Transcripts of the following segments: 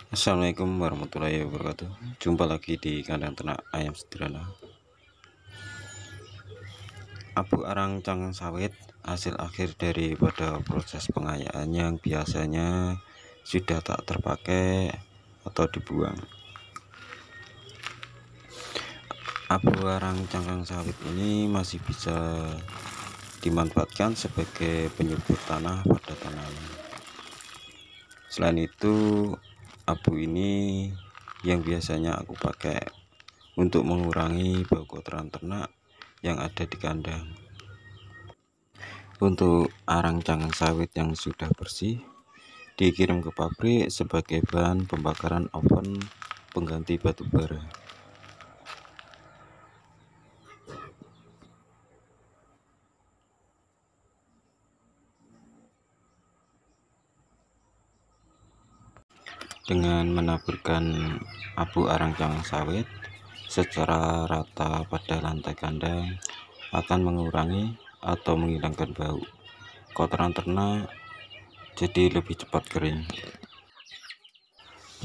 Assalamualaikum warahmatullahi wabarakatuh. Jumpa lagi di kandang ternak ayam sederhana. Abu arang cangkang sawit hasil akhir daripada proses pengayaan yang biasanya sudah tak terpakai atau dibuang. Abu arang cangkang sawit ini masih bisa dimanfaatkan sebagai penyubur tanah pada tanaman. Selain itu, abu ini yang biasanya aku pakai untuk mengurangi bau kotoran ternak yang ada di kandang. Untuk arang cangkang sawit yang sudah bersih dikirim ke pabrik sebagai bahan pembakaran oven pengganti batu bara. Dengan menaburkan abu arang cangkang sawit secara rata pada lantai kandang akan mengurangi atau menghilangkan bau kotoran ternak, jadi lebih cepat kering.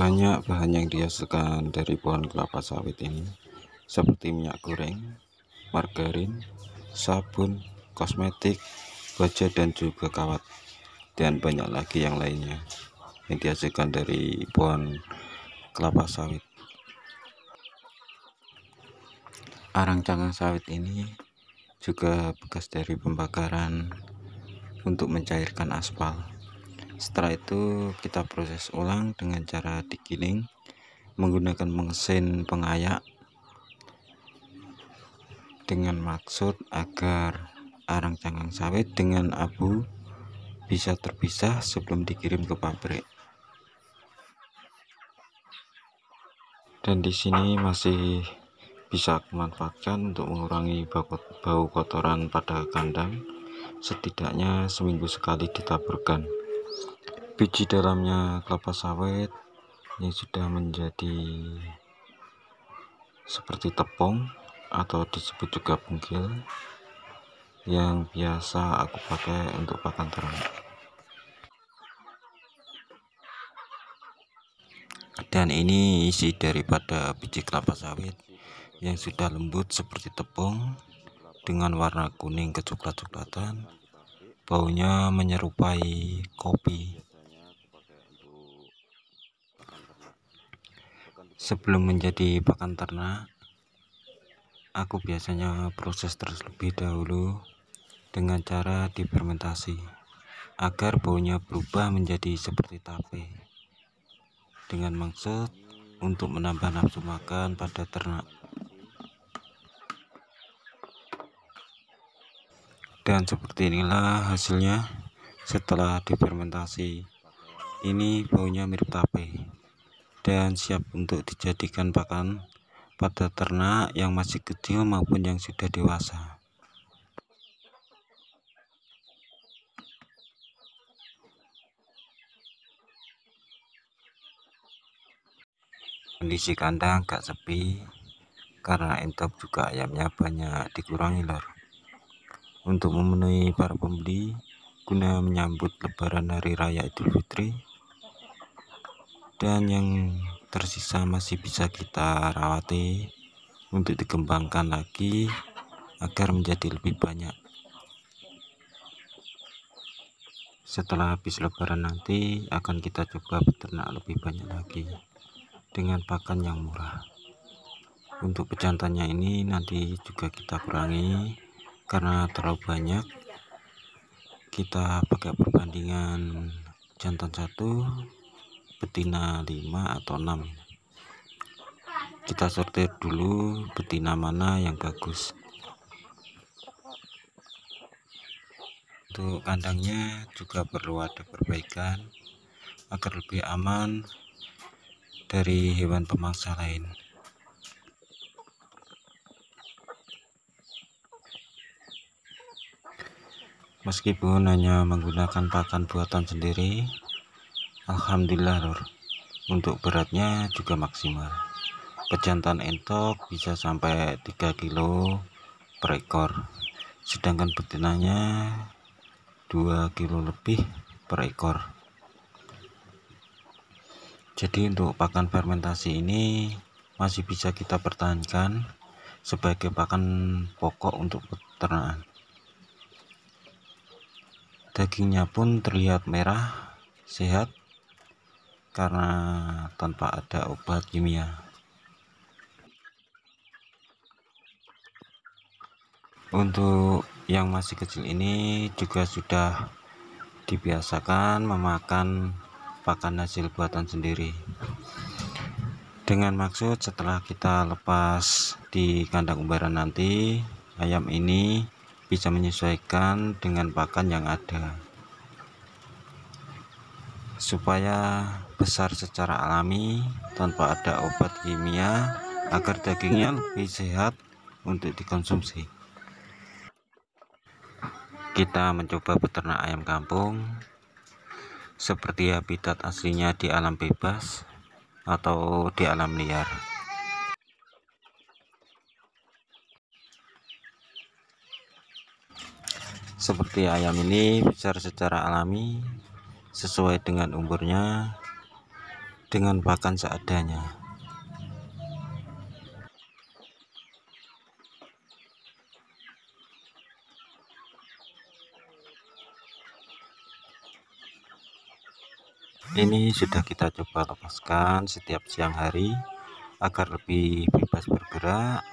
Banyak bahan yang dihasilkan dari pohon kelapa sawit ini seperti minyak goreng, margarin, sabun, kosmetik, baja dan juga kawat, dan banyak lagi yang lainnya yang dihasilkan dari pohon kelapa sawit. Arang cangkang sawit ini juga bekas dari pembakaran untuk mencairkan aspal. Setelah itu kita proses ulang dengan cara digiling menggunakan mesin pengayak dengan maksud agar arang cangkang sawit dengan abu bisa terpisah sebelum dikirim ke pabrik. Dan di sini masih bisa aku manfaatkan untuk mengurangi bau kotoran pada kandang. Setidaknya seminggu sekali ditaburkan. Biji dalamnya kelapa sawit yang sudah menjadi seperti tepung atau disebut juga bungkil yang biasa aku pakai untuk pakan ternak. Dan ini isi daripada biji kelapa sawit yang sudah lembut seperti tepung dengan warna kuning kecoklat-coklatan, baunya menyerupai kopi. Sebelum menjadi pakan ternak, aku biasanya proses terlebih dahulu dengan cara difermentasi agar baunya berubah menjadi seperti tape, dengan maksud untuk menambah nafsu makan pada ternak. Dan seperti inilah hasilnya setelah difermentasi. Ini baunya mirip tape dan siap untuk dijadikan pakan pada ternak yang masih kecil maupun yang sudah dewasa. Kondisi kandang agak sepi karena entok juga ayamnya banyak dikurangi lor, untuk memenuhi para pembeli guna menyambut lebaran hari raya Idul Fitri, dan yang tersisa masih bisa kita rawati untuk dikembangkan lagi agar menjadi lebih banyak. Setelah habis lebaran nanti akan kita coba beternak lebih banyak lagi dengan pakan yang murah. Untuk pejantannya ini nanti juga kita kurangi karena terlalu banyak. Kita pakai perbandingan jantan 1 betina 5 atau 6. Kita sortir dulu betina mana yang bagus. Untuk kandangnya juga perlu ada perbaikan agar lebih aman dari hewan pemangsa lain. Meskipun hanya menggunakan pakan buatan sendiri, alhamdulillah lor, untuk beratnya juga maksimal. Pejantan entok bisa sampai 3 kilo per ekor, sedangkan betinanya 2 kilo lebih per ekor. Jadi untuk pakan fermentasi ini masih bisa kita pertahankan sebagai pakan pokok untuk peternakan. Dagingnya pun terlihat merah, sehat, karena tanpa ada obat kimia. Untuk yang masih kecil ini juga sudah dibiasakan memakan pakan hasil buatan sendiri, dengan maksud setelah kita lepas di kandang umbaran nanti, ayam ini bisa menyesuaikan dengan pakan yang ada supaya besar secara alami tanpa ada obat kimia, agar dagingnya lebih sehat untuk dikonsumsi. Kita mencoba beternak ayam kampung seperti habitat aslinya di alam bebas atau di alam liar. Seperti ayam ini besar secara alami sesuai dengan umurnya, dengan pakan seadanya. Ini sudah kita coba lepaskan setiap siang hari agar lebih bebas bergerak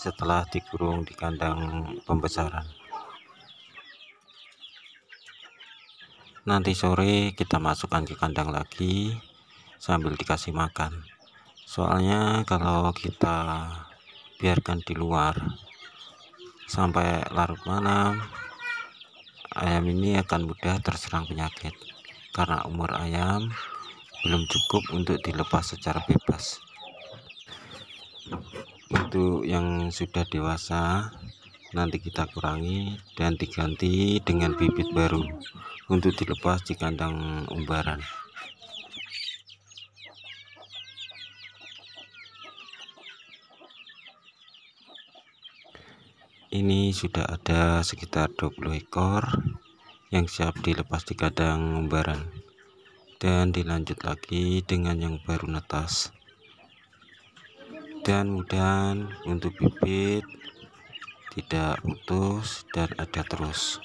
setelah dikurung di kandang pembesaran. Nanti sore kita masukkan ke kandang lagi sambil dikasih makan. Soalnya kalau kita biarkan di luar sampai larut malam, ayam ini akan mudah terserang penyakit karena umur ayam belum cukup untuk dilepas secara bebas. Untuk yang sudah dewasa nanti kita kurangi dan diganti dengan bibit baru untuk dilepas di kandang umbaran. Ini sudah ada sekitar 20 ekor yang siap dilepas di kandang umbaran, dan dilanjut lagi dengan yang baru netas, dan mudahan untuk bibit tidak putus dan ada terus.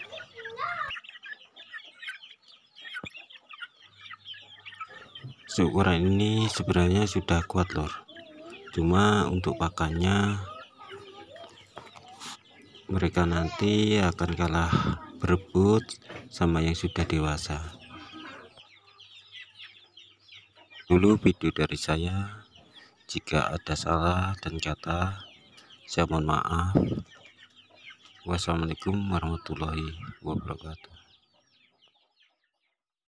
Seukuran ini sebenarnya sudah kuat lor, cuma untuk pakannya mereka nanti akan kalah berebut sama yang sudah dewasa. Dulu video dari saya, jika ada salah dan kata saya mohon maaf. Wassalamualaikum warahmatullahi wabarakatuh.